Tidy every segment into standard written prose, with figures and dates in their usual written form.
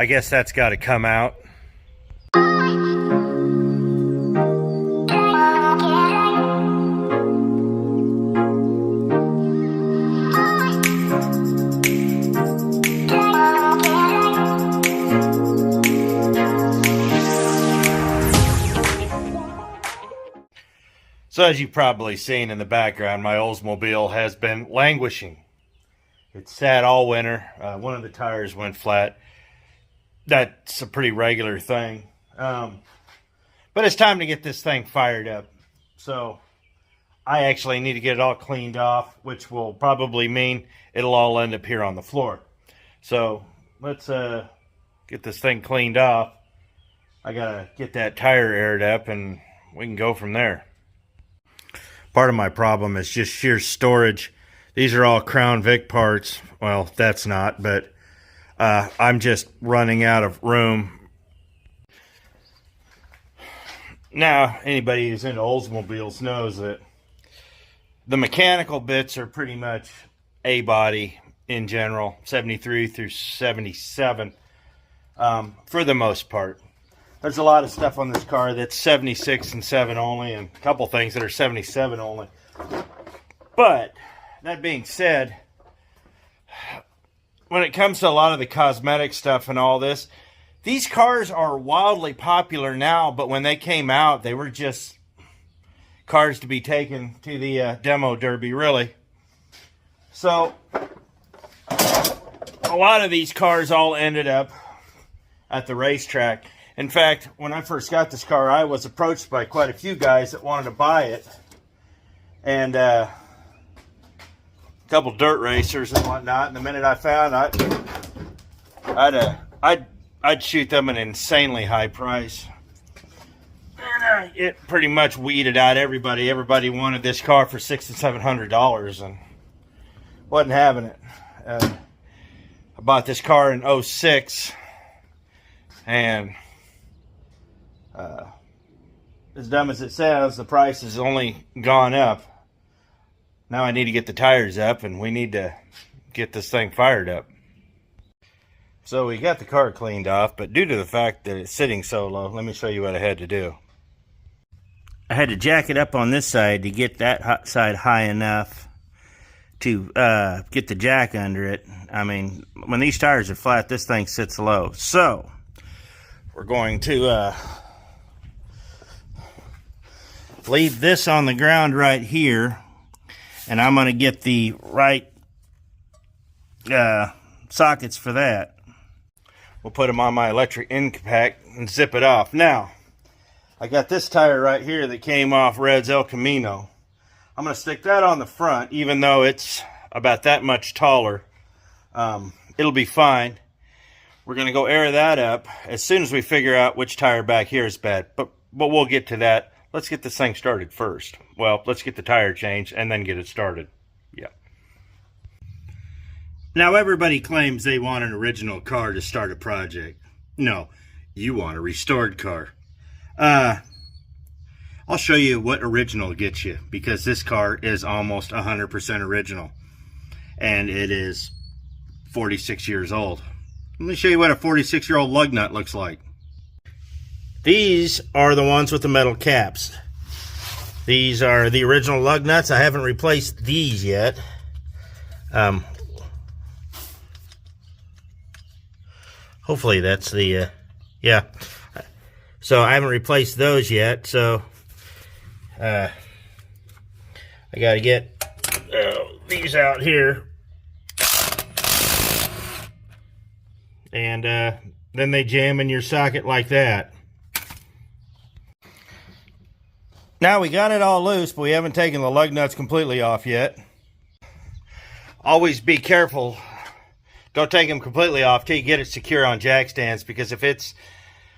I guess that's got to come out. So as you've probably seen in the background, my Oldsmobile has been languishing. It's sat all winter. One of the tires went flat. That's a pretty regular thing. But it's time to get this thing fired up. So I actually need to get it all cleaned off, which will probably mean it'll all end up here on the floor. So let's get this thing cleaned off. I gotta get that tire aired up and we can go from there. Part of my problem is just sheer storage. These are all Crown Vic parts. Well, that's not, but I'm just running out of room. Now, anybody who's into Oldsmobiles knows that the mechanical bits are pretty much A-body in general, 73 through 77, for the most part. There's a lot of stuff on this car that's 76 and 7 only, and a couple things that are 77 only. But, that being said, when it comes to a lot of the cosmetic stuff and all this, these cars are wildly popular now, but when they came out, they were just cars to be taken to the demo derby, really. So, a lot of these cars all ended up at the racetrack. In fact, when I first got this car, I was approached by quite a few guys that wanted to buy it. And a couple dirt racers and whatnot. And the minute I found I'd shoot them an insanely high price. And it pretty much weeded out everybody. Everybody wanted this car for $600 and $700 and wasn't having it. I bought this car in 06 and as dumb as it sounds, the price has only gone up. Now I need to get the tires up and we need to get this thing fired up. So we got the car cleaned off, but due to the fact that it's sitting so low, let me show you what I had to do. I had to jack it up on this side to get that side high enough to get the jack under it. I mean, when these tires are flat, this thing sits low. So we're going to leave this on the ground right here, and I'm going to get the right sockets for that. We'll put them on my electric impact and zip it off. Now, I got this tire right here that came off Red's El Camino. I'm going to stick that on the front, even though it's about that much taller. It'll be fine. We're going to go air that up as soon as we figure out which tire back here is bad. But we'll get to that. Let's get this thing started first. Well, let's get the tire changed and then get it started. Yeah. Now, everybody claims they want an original car to start a project. No, you want a restored car. I'll show you what original gets you, because this car is almost 100% original. And it is 46 years old. Let me show you what a 46-year-old lug nut looks like. These are the ones with the metal caps. These are the original lug nuts. I haven't replaced these yet. Hopefully that's the, yeah. So I haven't replaced those yet. So I got to get these out here. And then they jam in your socket like that. Now we got it all loose, but we haven't taken the lug nuts completely off yet. Always be careful. Don't take them completely off till you get it secure on jack stands, because if it's,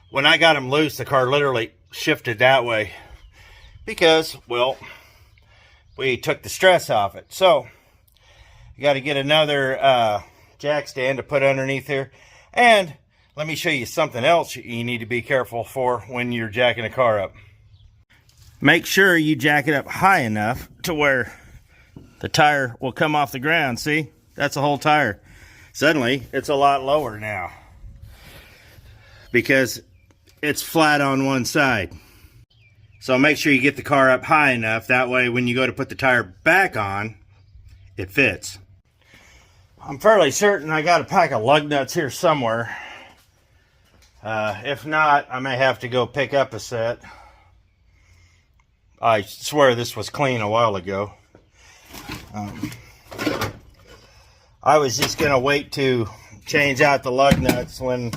when I got them loose, the car literally shifted that way because, well, we took the stress off it. So you got to get another jack stand to put underneath here. And let me show you something else you need to be careful for when you're jacking a car up. Make sure you jack it up high enough to where the tire will come off the ground. See? That's a whole tire. Suddenly, it's a lot lower now. because it's flat on one side. So make sure you get the car up high enough. That way when you go to put the tire back on, it fits. I'm fairly certain I got a pack of lug nuts here somewhere. If not, I may have to go pick up a set. I swear this was clean a while ago. I was just going to wait to change out the lug nuts when,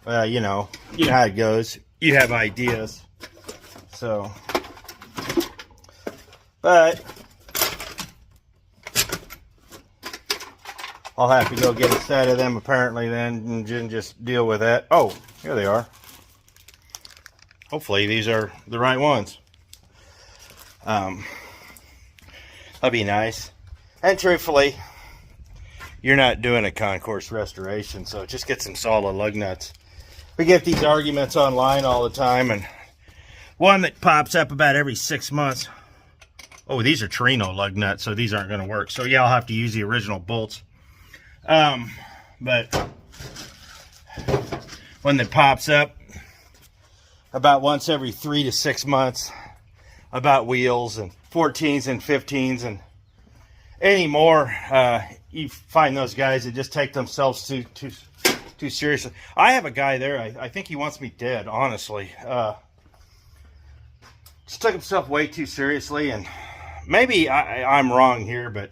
you know how it goes. You have ideas. So, but I'll have to go get a set of them apparently then and just deal with that. Oh, here they are. Hopefully these are the right ones. That'd be nice. And truthfully, you're not doing a concourse restoration, so just get some solid lug nuts. We get these arguments online all the time, and one that pops up about every 6 months. Oh, these are Torino lug nuts, so these aren't going to work. So yeah, I'll have to use the original bolts. But one that pops up about once every 3 to 6 months about wheels and 14s and 15s and anymore, you find those guys that just take themselves too seriously. I have a guy there, I think he wants me dead, honestly. Just took himself way too seriously, and maybe I'm wrong here, but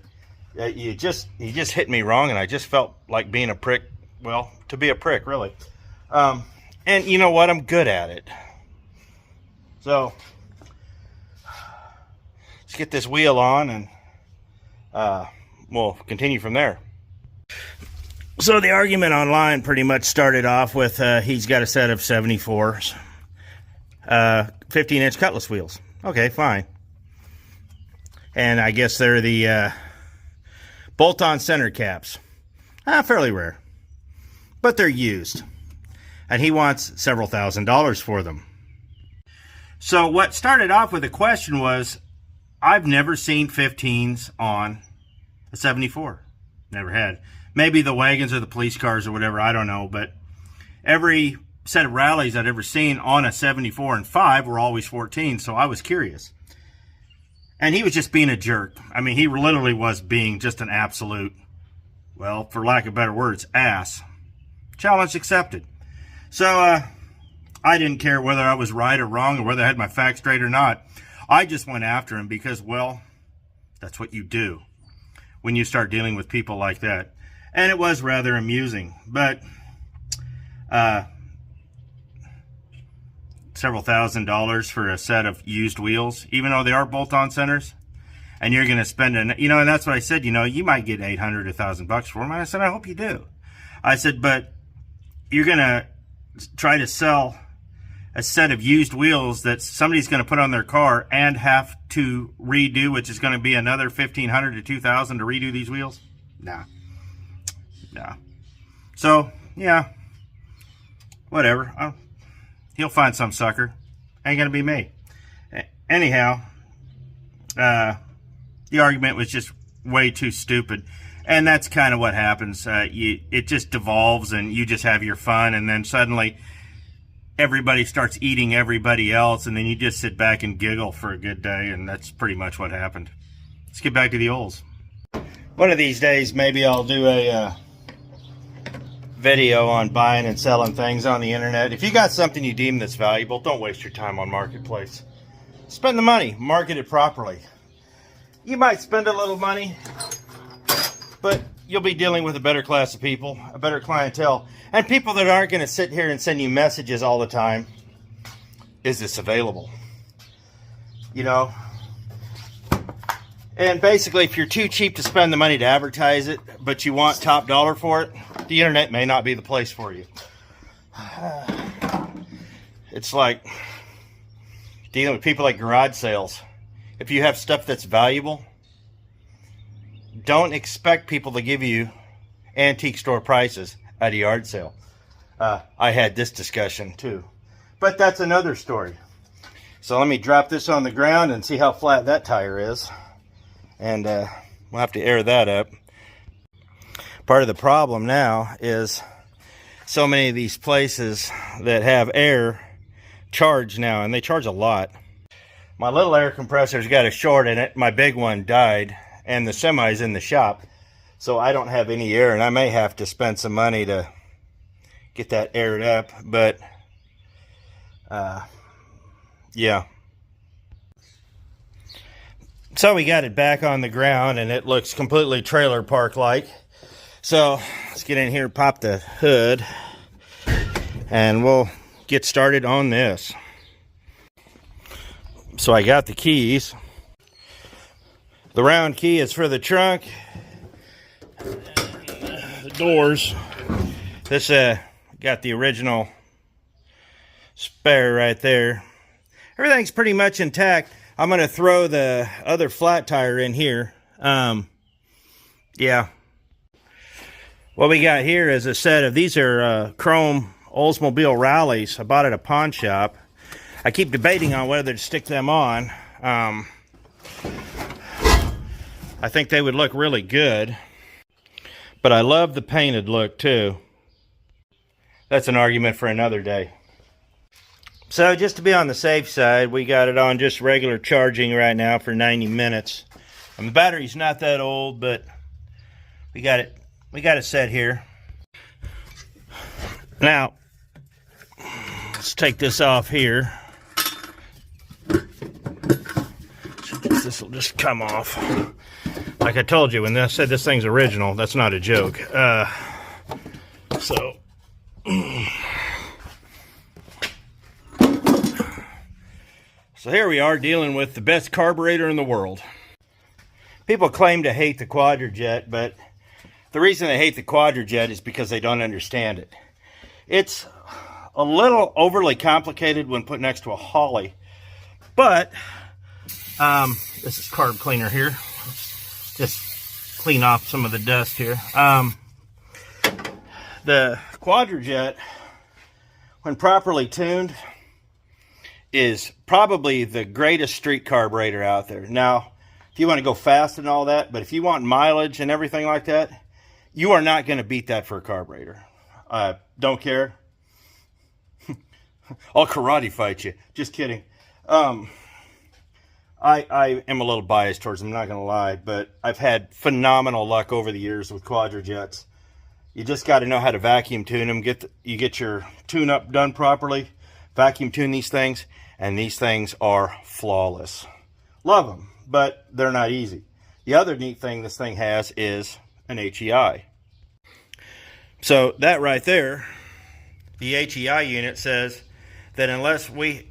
he just hit me wrong, and I just felt like being a prick. Well, to be a prick, really. And you know what? I'm good at it. So let's get this wheel on, and we'll continue from there. So the argument online pretty much started off with he's got a set of 74s, 15-inch Cutlass wheels. Okay, fine. And I guess they're the bolt-on center caps. Fairly rare, but they're used. And he wants several $1,000s for them. So what started off with a question was, I've never seen 15s on a 74. Never had. Maybe the wagons or the police cars or whatever, I don't know. But every set of rallies I'd ever seen on a 74 and 5 were always 14, so I was curious. And he was just being a jerk. I mean, he literally was being just an absolute, well, for lack of better words, ass. Challenge accepted. So I didn't care whether I was right or wrong or whether I had my facts straight or not. I just went after him because, well, that's what you do when you start dealing with people like that. And it was rather amusing. But several $1,000s for a set of used wheels, even though they are bolt-on centers, and you're going to spend and that's what I said, you might get $800, $1,000 for them. And I said, I hope you do. I said, but you're going to try to sell a set of used wheels that somebody's going to put on their car and have to redo, which is going to be another $1,500 to $2,000 to redo these wheels? Nah. So, yeah, whatever. He'll find some sucker. Ain't going to be me. Anyhow, the argument was just way too stupid. And that's kind of what happens. It just devolves, and you just have your fun, and then suddenly everybody starts eating everybody else, and then you just sit back and giggle for a good day, and that's pretty much what happened. Let's get back to the Olds. One of these days, maybe I'll do a video on buying and selling things on the internet. If you got something you deem that's valuable, don't waste your time on Marketplace. Spend the money, market it properly. You might spend a little money, but you'll be dealing with a better class of people, a better clientele, and people that aren't going to sit here and send you messages all the time. Is this available? And basically, if you're too cheap to spend the money to advertise it, but you want top dollar for it, the internet may not be the place for you. It's like dealing with people like garage sales. If you have stuff that's valuable, don't expect people to give you antique store prices at a yard sale. I had this discussion too, but that's another story. So let me drop this on the ground and see how flat that tire is. And we'll have to air that up. Part of the problem now is so many of these places that have air charge now, and they charge a lot. My little air compressor's got a short in it. My big one died, and the semi's in the shop, so I don't have any air, and I may have to spend some money to get that aired up. But yeah, so we got it back on the ground, and it looks completely trailer park like. So let's get in here, pop the hood, and we'll get started on this. So I got the keys. The round key is for the trunk. The doors. This got the original spare right there. Everything's pretty much intact. I'm going to throw the other flat tire in here. Yeah. What we got here is a set of, these are chrome Oldsmobile rallies. I bought at a pawn shop. I keep debating on whether to stick them on. I think they would look really good. But I love the painted look too. That's an argument for another day. So just to be on the safe side, we got it on just regular charging right now for 90 minutes. And the battery's not that old, but we got it set here. Now, let's take this off here. This will just come off. Like I told you, when I said this thing's original, that's not a joke. So here we are dealing with the best carburetor in the world. People claim to hate the Quadrajet, but the reason they hate the Quadrajet is because they don't understand it. It's a little overly complicated when put next to a Holly, but this is carb cleaner here. Just clean off some of the dust here. The Quadrajet, when properly tuned, is probably the greatest street carburetor out there. Now, if you want to go fast and all that, but if you want mileage and everything like that, you are not going to beat that for a carburetor. Don't care. I'll karate fight you. Just kidding. I am a little biased towards them, I'm not going to lie, but I've had phenomenal luck over the years with Quadrajets. You just got to know how to vacuum tune them. You get your tune-up done properly, vacuum tune these things, and these things are flawless. Love them, but they're not easy. The other neat thing this thing has is an HEI. So that right there, the HEI unit says that unless we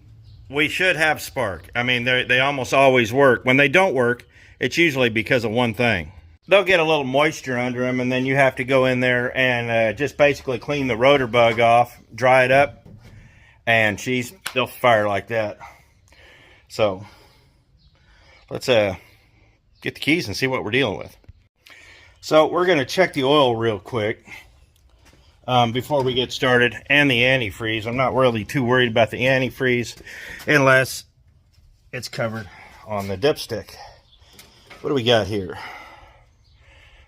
should have spark. I mean, they almost always work. When they don't work, it's usually because of one thing. They'll get a little moisture under them, and then you have to go in there and just basically clean the rotor bug off, dry it up, and they'll fire like that. So let's get the keys and see what we're dealing with. So we're going to check the oil real quick before we get started, and the antifreeze. I'm not really too worried about the antifreeze unless it's covered on the dipstick. What do we got here?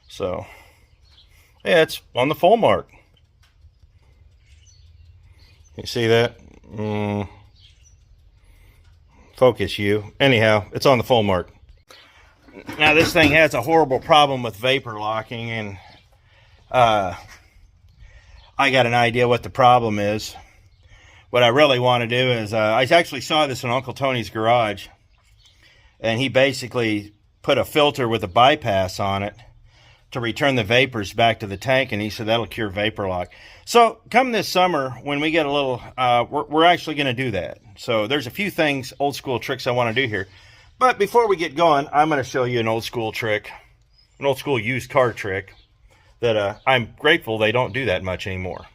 So yeah, it's on the full mark. You see that? Focus you. Anyhow, it's on the full mark. Now this thing has a horrible problem with vapor locking, and I got an idea what the problem is. What I really want to do is, I actually saw this in Uncle Tony's garage, and he basically put a filter with a bypass on it to return the vapors back to the tank, and he said that'll cure vapor lock. So come this summer, when we get a little, we're actually going to do that. So there's a few things, old school tricks I want to do here. But before we get going, I'm going to show you an old school trick, an old school used car trick that I'm grateful they don't do that much anymore.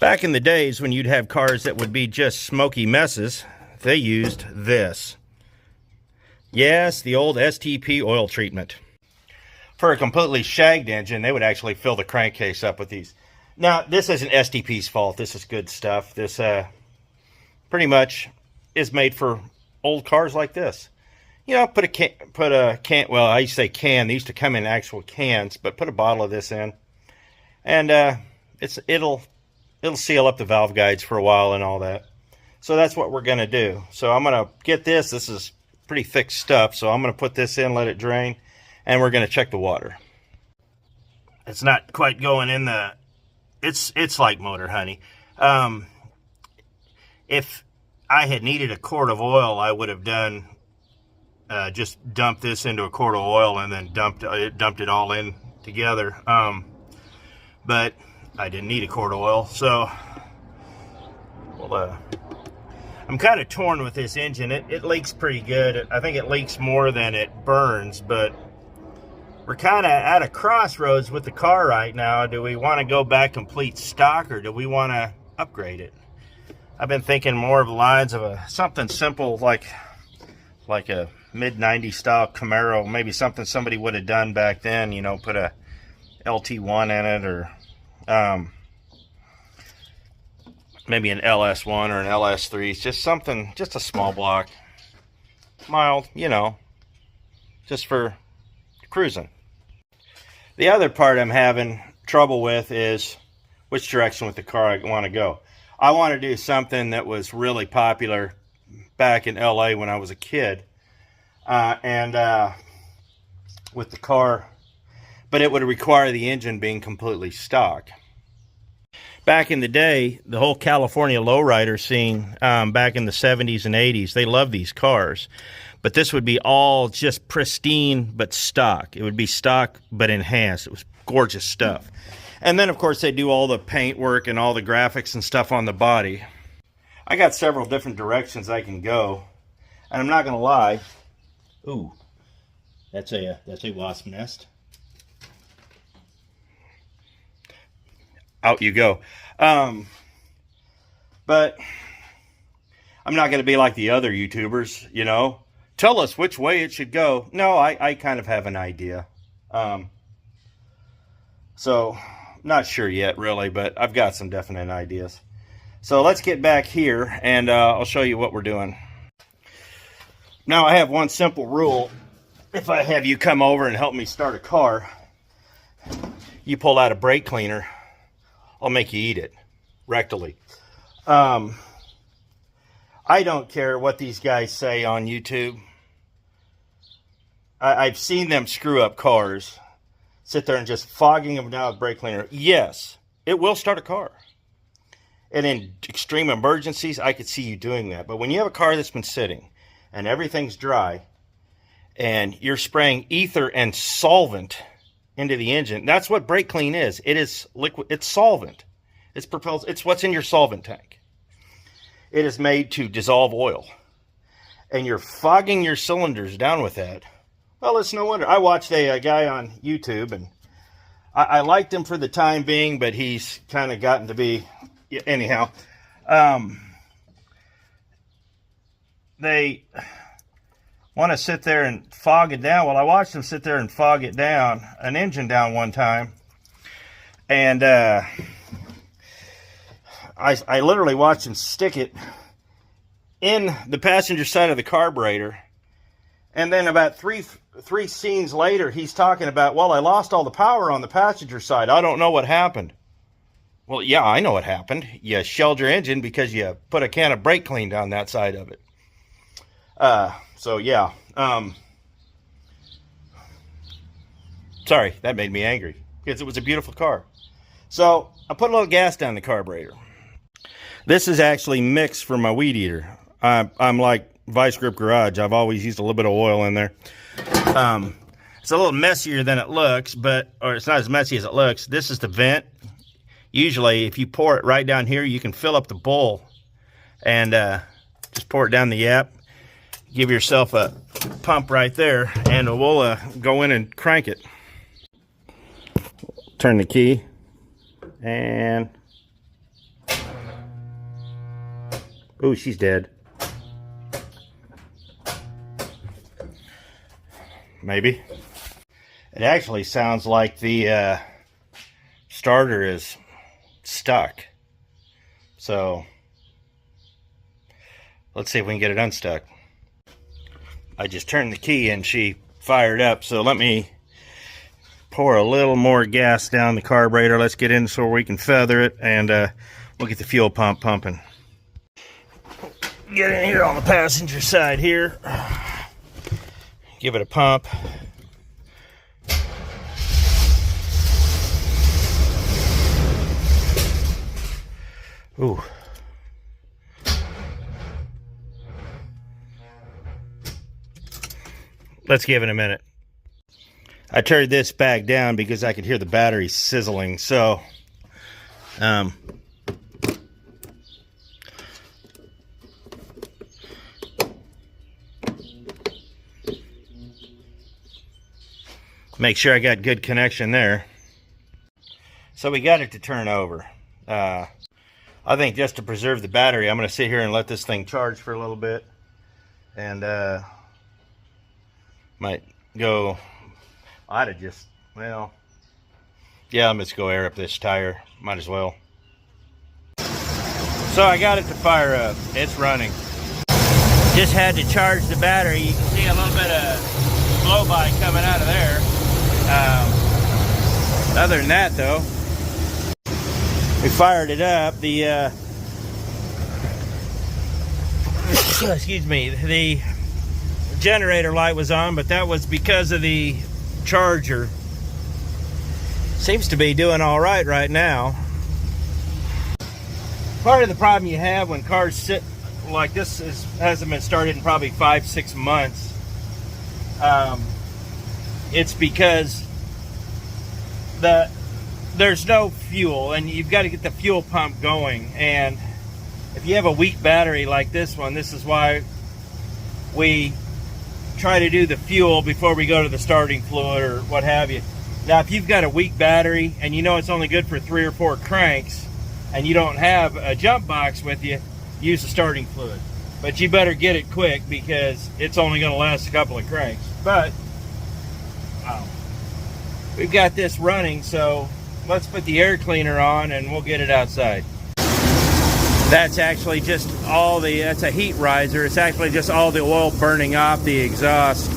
Back in the days when you'd have cars that would be just smoky messes, they used this. Yes, the old STP oil treatment. For a completely shagged engine, they would actually fill the crankcase up with these. Now, this isn't STP's fault. This is good stuff. This pretty much is made for old cars like this. You know, put a can, well, I used to say can. They used to come in actual cans, but put a bottle of this in. And it'll it'll seal up the valve guides for a while and all that. So that's what we're going to do. So I'm going to get this. This is pretty thick stuff, so I'm going to put this in, let it drain, and we're going to check the water. It's not quite going in the... It's like motor honey. If I had needed a quart of oil, I would have done just dumped this into a quart of oil and then dumped it all in together. But I didn't need a quart of oil, so well, I'm kind of torn with this engine. It leaks pretty good. I think it leaks more than it burns, but we're kind of at a crossroads with the car right now. Do we want to go back complete stock, or do we want to upgrade it? I've been thinking more of the lines of something simple like a mid-90s style Camaro, maybe something somebody would have done back then, you know, put a LT1 in it, or maybe an LS1 or an LS3, just something, just a small block, mild, you know, just for cruising. The other part I'm having trouble with is which direction with the car I want to go. I want to do something that was really popular back in LA when I was a kid, with the car, but it would require the engine being completely stock. Back in the day, the whole California lowrider scene, back in the 70s and 80s, they loved these cars. But this would be all just pristine, but stock. It would be stock, but enhanced. It was gorgeous stuff. And then, of course, they do all the paint work and all the graphics and stuff on the body. I got several different directions I can go. And I'm not going to lie. Ooh, that's a wasp nest. Out you go. But I'm not going to be like the other YouTubers, you know. Tell us which way it should go. No, I kind of have an idea. So, not sure yet, really, but I've got some definite ideas. So, let's get back here, and I'll show you what we're doing. Now, I have one simple rule. If I have you come over and help me start a car, you pull out a brake cleaner, I'll make you eat it, rectally. I don't care what these guys say on YouTube. I've seen them screw up cars, sit there and just fogging them down with brake cleaner. Yes, it will start a car. And in extreme emergencies, I could see you doing that. But when you have a car that's been sitting and everything's dry and you're spraying ether and solvent into the engine, that's what brake clean is. It is liquid. It's solvent. It's propelled. It's what's in your solvent tank. It is made to dissolve oil. And you're fogging your cylinders down with that. Well, it's no wonder. I watched a guy on YouTube, and I liked him for the time being, but he's kind of gotten to be, anyhow. They want to sit there and fog it down. Well, I watched him sit there and fog it down, an engine down one time, and I literally watched him stick it in the passenger side of the carburetor. And then about three scenes later, he's talking about, well, I lost all the power on the passenger side. I don't know what happened. Well, yeah, I know what happened. You shelled your engine because you put a can of brake clean down that side of it. So, yeah. Sorry, that made me angry because it was a beautiful car. So, I put a little gas down the carburetor. This is actually mixed for my weed eater. I'm like Vice Grip Garage. I've always used a little bit of oil in there. It's a little messier than it looks, or it's not as messy as it looks. This is the vent. Usually, if you pour it right down here, you can fill up the bowl and just pour it down the yap. Give yourself a pump right there, and we'll go in and crank it. Turn the key, and oh, she's dead. Maybe. It actually sounds like the starter is stuck. So let's see if we can get it unstuck. I just turned the key and she fired up. So let me pour a little more gas down the carburetor. Let's get in so we can feather it, and We'll get the fuel pump pumping. Get in here on the passenger side here. Give it a pump. Ooh. Let's give it a minute. I turned this back down because I could hear the battery sizzling, so make sure I got good connection there. So we got it to turn over. I think just to preserve the battery, I'm going to sit here and let this thing charge for a little bit. And might go, I'd have just, well, yeah, I'm just go air up this tire. Might as well. So I got it to fire up. It's running. Just had to charge the battery. You can see a little bit of blow-by coming out of there. Other than that, though, we fired it up. The excuse me, the generator light was on, but that was because of the charger. Seems to be doing all right now. Part of the problem you have when cars sit like this hasn't been started in probably 5-6 months. It's because there's no fuel, and you've got to get the fuel pump going. And if you have a weak battery like this one, this is why we try to do the fuel before we go to the starting fluid or what have you. Now, if you've got a weak battery and you know it's only good for 3 or 4 cranks, and you don't have a jump box with you, use the starting fluid. But you better get it quick because it's only going to last a couple of cranks. But we've got this running, so let's put the air cleaner on and we'll get it outside. That's actually just all the, that's a heat riser. It's actually just all the oil burning off the exhaust.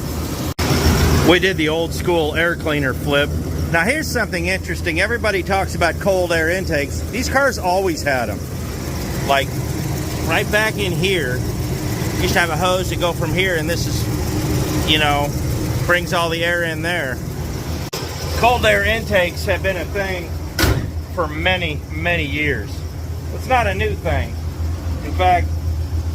We did the old school air cleaner flip. Now here's something interesting. Everybody talks about cold air intakes. These cars always had them. Like right back in here, you used to have a hose to go from here, and this is, you know, brings all the air in there. Cold air intakes have been a thing for many, many years. It's not a new thing. In fact,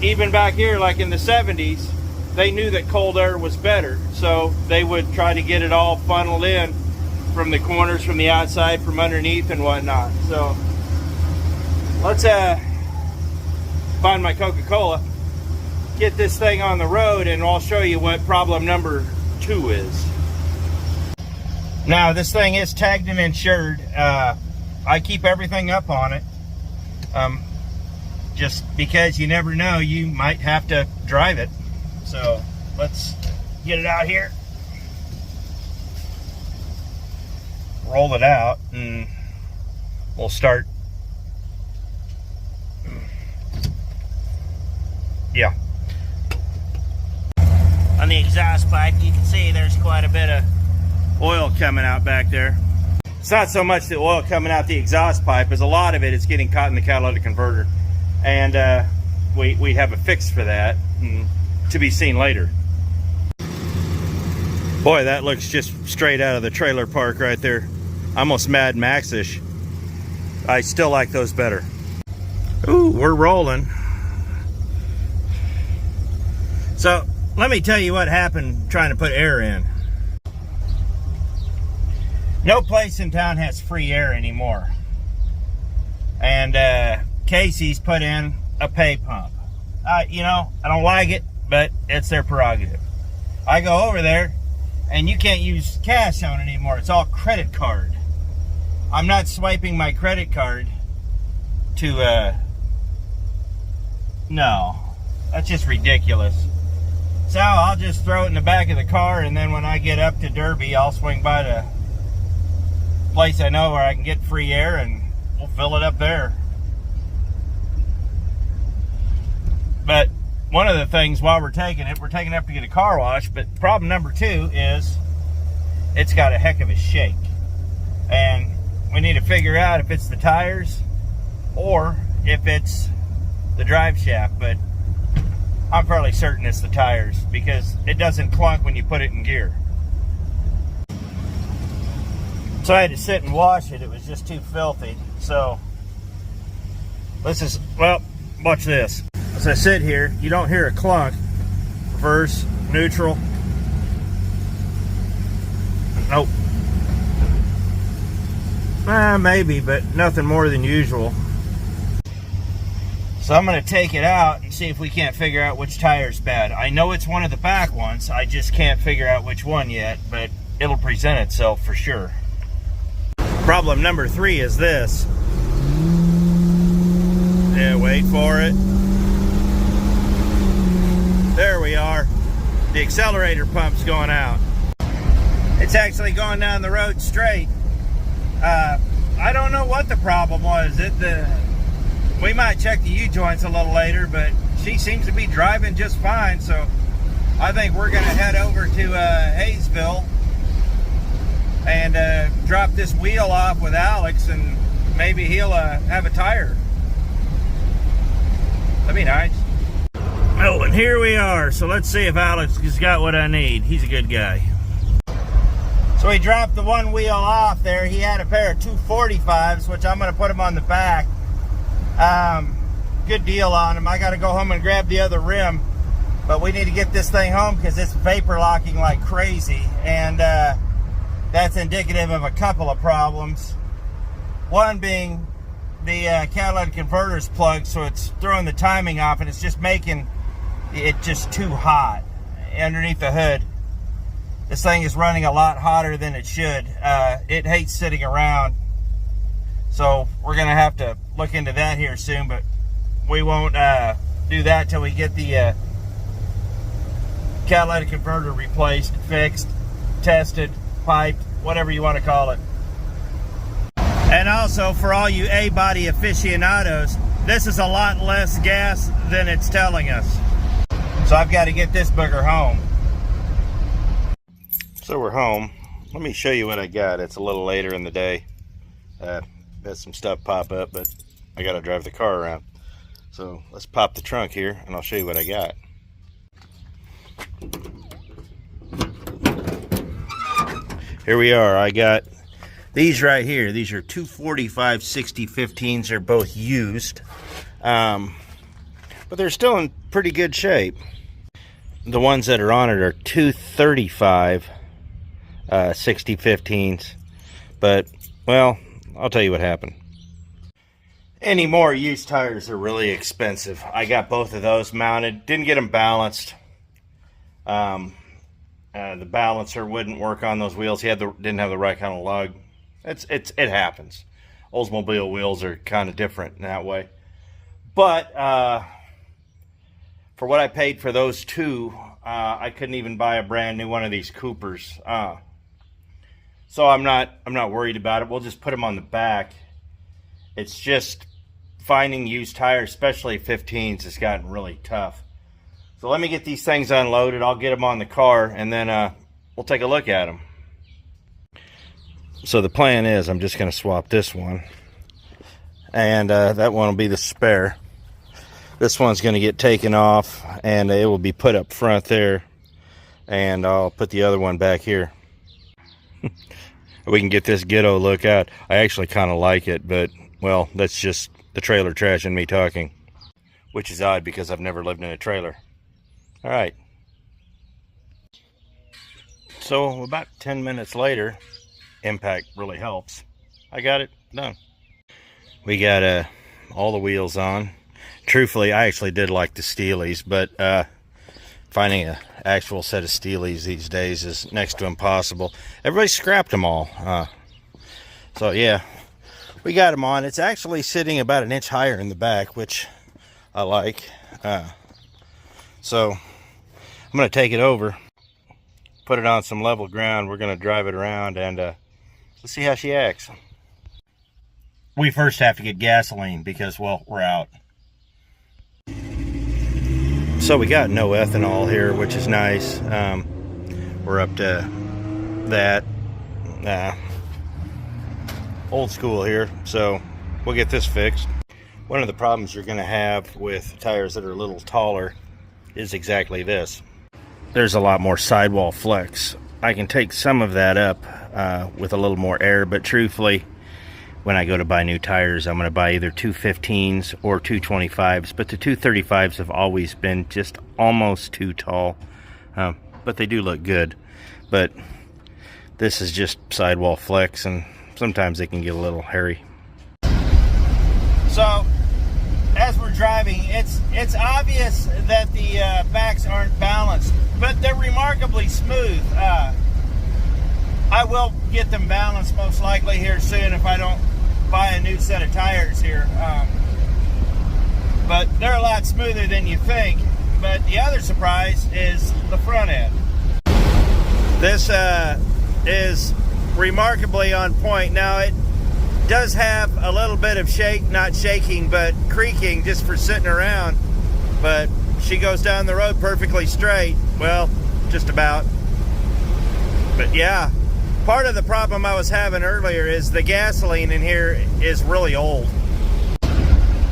even back here, like in the 70s, they knew that cold air was better, so they would try to get it all funneled in from the corners, from the outside, from underneath and whatnot. So let's find my Coca-Cola, get this thing on the road, and I'll show you what problem number 2 is. Now this thing is tagged and insured. I keep everything up on it, just because you never know, you might have to drive it. So let's get it out here, roll it out, and we'll start. Yeah. On the exhaust pipe, you can see there's quite a bit of oil coming out back there. It's not so much the oil coming out the exhaust pipe, as a lot of it is getting caught in the catalytic converter. And we have a fix for that, to be seen later. Boy, that looks just straight out of the trailer park right there. Almost Mad Max-ish. I still like those better. Ooh, we're rolling. So let me tell you what happened trying to put air in. No place in town has free air anymore. And Casey's put in a pay pump. You know, I don't like it, but it's their prerogative. I go over there, and you can't use cash on it anymore. It's all credit card. I'm not swiping my credit card to, no. That's just ridiculous. So I'll just throw it in the back of the car, and then when I get up to Derby, I'll swing by the place I know where I can get free air, and we'll fill it up there. But one of the things while we're taking it up to get a car wash, but problem number 2 is it's got a heck of a shake. And we need to figure out if it's the tires or if it's the drive shaft, but I'm fairly certain it's the tires because it doesn't clunk when you put it in gear. So I had to sit and wash it. It was just too filthy. So this is, well, watch this. As I sit here, you don't hear a clunk. Reverse, neutral. Nope. Maybe, but nothing more than usual. So I'm going to take it out and see if we can't figure out which tire's bad. I know it's one of the back ones. I just can't figure out which one yet, but it'll present itself for sure. Problem number 3 is this. Yeah, wait for it. There we are. The accelerator pump's going out. It's actually going down the road straight. I don't know what the problem was. We might check the U-joints a little later, but she seems to be driving just fine, so I think we're going to head over to Hayesville and drop this wheel off with Alex, and maybe he'll have a tire. That'd be nice. Oh, and here we are. So let's see if Alex has got what I need. He's a good guy. So he dropped the one wheel off there. He had a pair of 245s, which I'm going to put them on the back. Good deal on them. I got to go home and grab the other rim, but we need to get this thing home because it's vapor locking like crazy, and that's indicative of a couple of problems. One being the catalytic converter's plugged, so it's throwing the timing off, and it's just making it just too hot underneath the hood. This thing is running a lot hotter than it should. It hates sitting around, so we're gonna have to look into that here soon, but we won't do that till we get the catalytic converter replaced, fixed, tested, piped, whatever you want to call it. And also, for all you A-body aficionados, this is a lot less gas than it's telling us. So I've got to get this booger home. So we're home. Let me show you what I got. It's a little later in the day. Had some stuff pop up, but I got to drive the car around. So let's pop the trunk here, and I'll show you what I got. Here we are. I got these right here. These are 245 6015s. They're both used, but they're still in pretty good shape. The ones that are on it are 235 6015s, but well, I'll tell you what happened. Any more used tires are really expensive. I got both of those mounted. Didn't get them balanced. The balancer wouldn't work on those wheels. He didn't have the right kind of lug. It happens. Oldsmobile wheels are kind of different in that way. But for what I paid for those two, I couldn't even buy a brand new one of these Coopers. So I'm not worried about it. We'll just put them on the back. It's just finding used tires, especially 15s, has gotten really tough. So let me get these things unloaded. I'll get them on the car, and then we'll take a look at them. So the plan is I'm just going to swap this one, and that one will be the spare. This one's going to get taken off, and it will be put up front there, and I'll put the other one back here. We can get this ghetto look out. I actually kind of like it, but, well, that's just the trailer trash and me talking, which is odd because I've never lived in a trailer. All right. So about 10 minutes later, impact really helps. I got it done. We got all the wheels on. Truthfully, I actually did like the Steelies, but finding an actual set of Steelies these days is next to impossible. Everybody scrapped them all. So yeah, we got them on. It's actually sitting about an inch higher in the back, which I like. So I'm going to take it over, put it on some level ground. We're going to drive it around, and let's see how she acts. We first have to get gasoline because, well, we're out. So we got no ethanol here, which is nice. We're up to that. Old school here, so we'll get this fixed. One of the problems you're going to have with tires that are a little taller is exactly this. There's a lot more sidewall flex. I can take some of that up with a little more air, but truthfully, when I go to buy new tires, I'm going to buy either 215s or 225s, but the 235s have always been just almost too tall, but they do look good. But this is just sidewall flex, and sometimes they can get a little hairy. So as we're driving, it's obvious that the backs aren't balanced, but they're remarkably smooth. I will get them balanced most likely here soon if I don't buy a new set of tires here. But they're a lot smoother than you think. But the other surprise is the front end. This is remarkably on point. Now it does have a little bit of not shaking, but creaking just for sitting around. But she goes down the road perfectly straight. Well, just about. But yeah, part of the problem I was having earlier is the gasoline in here is really old.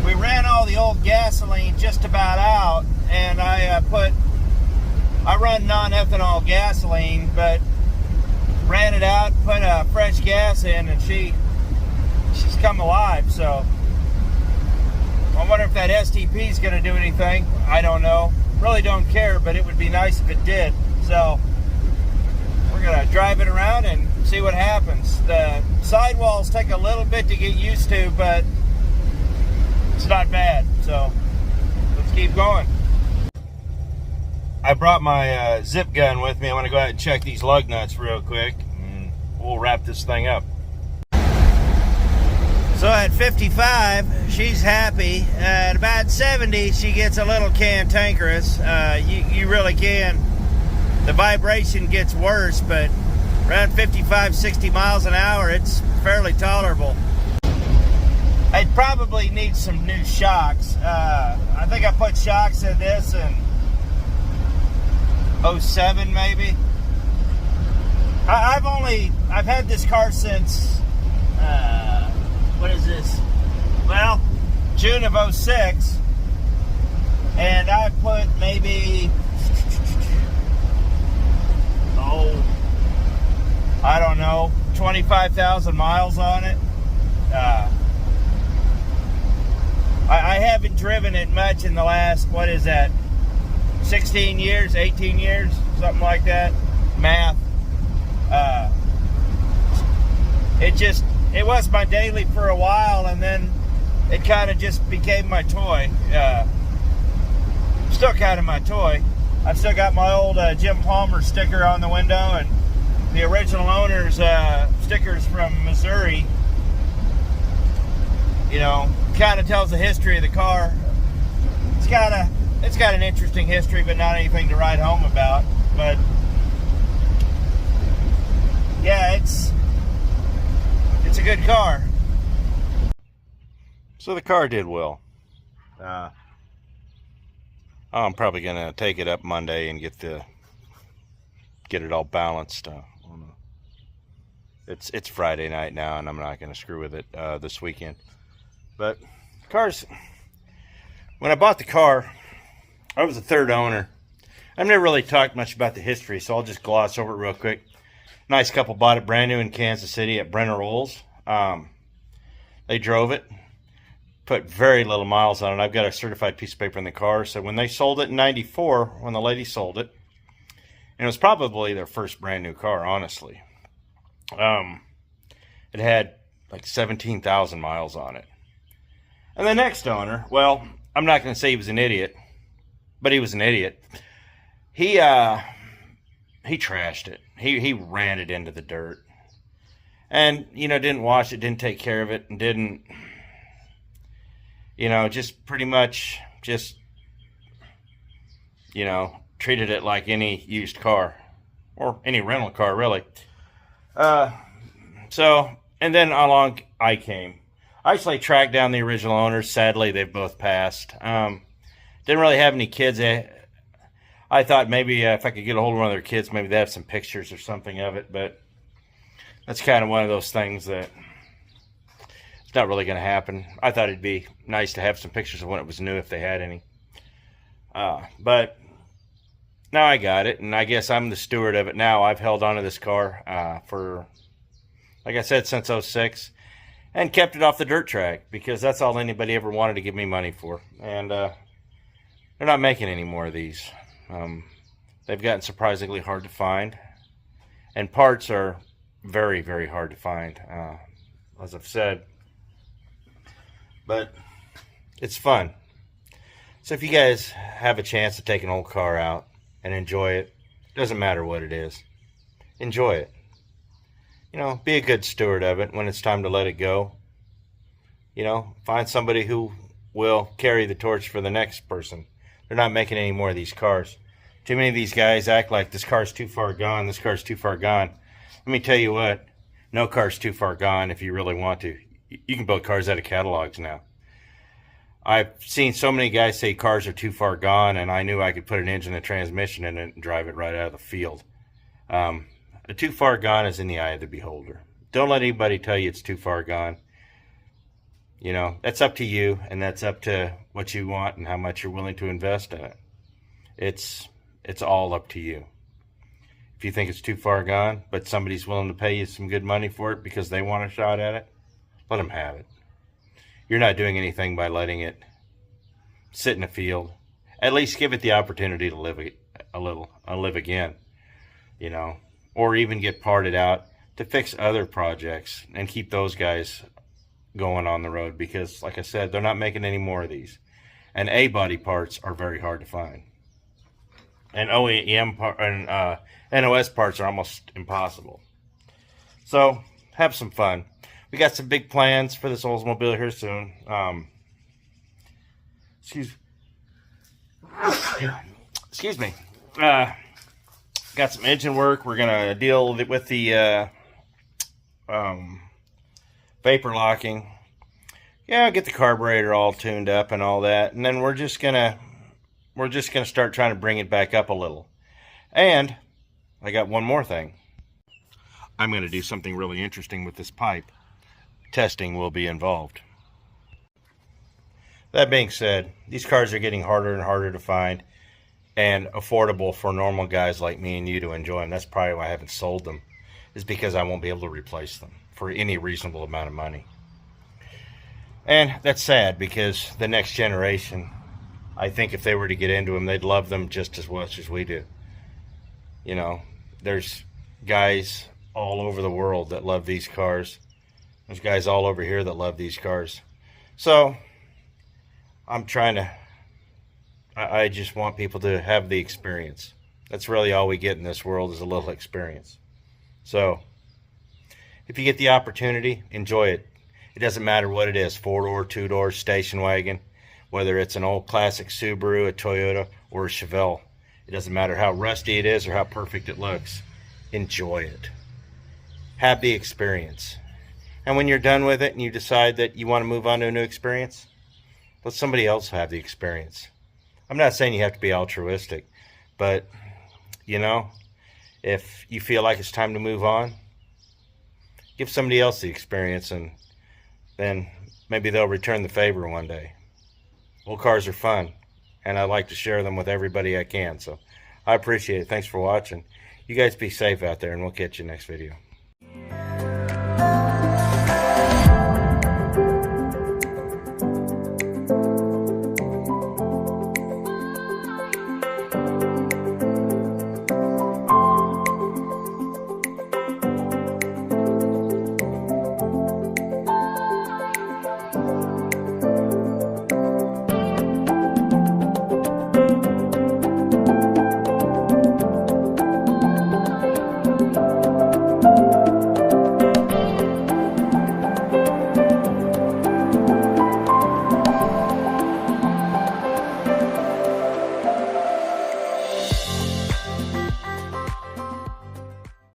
We ran all the old gasoline just about out, and I run non-ethanol gasoline, but ran it out, put fresh gas in, and she's come alive. So I wonder if that STP is going to do anything. I don't know. Really don't care, but it would be nice if it did. So we're going to drive it around and see what happens. The sidewalls take a little bit to get used to, but it's not bad. So let's keep going. I brought my zip gun with me. I want to go ahead and check these lug nuts real quick, and we'll wrap this thing up. So at 55, she's happy. At about 70, she gets a little cantankerous. You really can. The vibration gets worse, but around 55, 60 miles an hour, it's fairly tolerable. I'd probably need some new shocks. I think I put shocks in this in 07 maybe. I've had this car since what is this? Well, June of 06, and I put maybe I don't know, 25,000 miles on it. I haven't driven it much in the last, what is that, 16 years, 18 years, something like that. Math. It was my daily for a while, and then it kind of just became my toy. Still kind of my toy. I've still got my old Jim Palmer sticker on the window, and the original owner's stickers from Missouri. You know, kind of tells the history of the car. It's got an interesting history, but not anything to write home about. But yeah, it's a good car. So the car did well. I'm probably gonna take it up Monday and get it all balanced. It's Friday night now, and I'm not gonna screw with it this weekend. But cars, when I bought the car, I was a third owner. I've never really talked much about the history, so I'll just gloss over it real quick. Nice couple bought it brand new in Kansas City at Brenner Olds. They drove it, put very little miles on it. I've got a certified piece of paper in the car. So when they sold it in '94, when the lady sold it, and it was probably their first brand new car, honestly. It had like 17,000 miles on it. And the next owner, well, I'm not going to say he was an idiot, but he was an idiot. He trashed it. He ran it into the dirt. And, you know, didn't wash it, didn't take care of it, and didn't, you know, just pretty much just, you know, treated it like any used car. Or any rental car, really. And then along I came. I actually tracked down the original owners. Sadly, they've both passed. Didn't really have any kids. I thought maybe if I could get a hold of one of their kids, maybe they have some pictures or something of it. But that's kind of one of those things that it's It's not really going to happen. I thought it'd be nice to have some pictures of when it was new if they had any. But now I got it, and I guess I'm the steward of it now. I've held on to this car for, like I said, since '06, and kept it off the dirt track because that's all anybody ever wanted to give me money for. And they're not making any more of these. They've gotten surprisingly hard to find, and parts are very, very hard to find, as I've said. But it's fun. So if you guys have a chance to take an old car out and enjoy it, doesn't matter what it is, enjoy it. You know, be a good steward of it when it's time to let it go. You know, find somebody who will carry the torch for the next person. They're not making any more of these cars. Too many of these guys act like this car's too far gone, this car's too far gone. Let me tell you what, no car's too far gone if you really want to. You can build cars out of catalogs now. I've seen so many guys say cars are too far gone, and I knew I could put an engine and transmission in it and drive it right out of the field. A too far gone is in the eye of the beholder. Don't let anybody tell you it's too far gone. You know, that's up to you, and that's up to what you want and how much you're willing to invest in it. It's all up to you. If you think it's too far gone, but somebody's willing to pay you some good money for it because they want a shot at it, let them have it. You're not doing anything by letting it sit in a field. At least give it the opportunity to live live again, you know, or even get parted out to fix other projects and keep those guys going on the road because, like I said, they're not making any more of these. And A-body parts are very hard to find. And OEM and NOS parts are almost impossible. So have some fun. We got some big plans for this Oldsmobile here soon. Excuse me. Got some engine work. We're gonna deal with the vapor locking. Yeah, get the carburetor all tuned up and all that, and then we're just gonna start trying to bring it back up a little. And I got one more thing. I'm gonna do something really interesting with this pipe. Testing will be involved. That being said, these cars are getting harder and harder to find and affordable for normal guys like me and you to enjoy them. That's probably why I haven't sold them, is because I won't be able to replace them for any reasonable amount of money. And that's sad because the next generation, I think if they were to get into them, they'd love them just as much as we do. You know, there's guys all over the world that love these cars. There's guys all over here that love these cars. So I'm trying to, I just want people to have the experience. That's really all we get in this world, is a little experience. So if you get the opportunity, enjoy it. It doesn't matter what it is, 4-door, 2-door, station wagon, whether it's an old classic Subaru, a Toyota, or a Chevelle. It doesn't matter how rusty it is or how perfect it looks. Enjoy it. Have the experience. And when you're done with it and you decide that you want to move on to a new experience, let somebody else have the experience. I'm not saying you have to be altruistic, but, you know, if you feel like it's time to move on, give somebody else the experience, and then maybe they'll return the favor one day. Old cars are fun, and I like to share them with everybody I can. So I appreciate it. Thanks for watching. You guys be safe out there, and we'll catch you next video.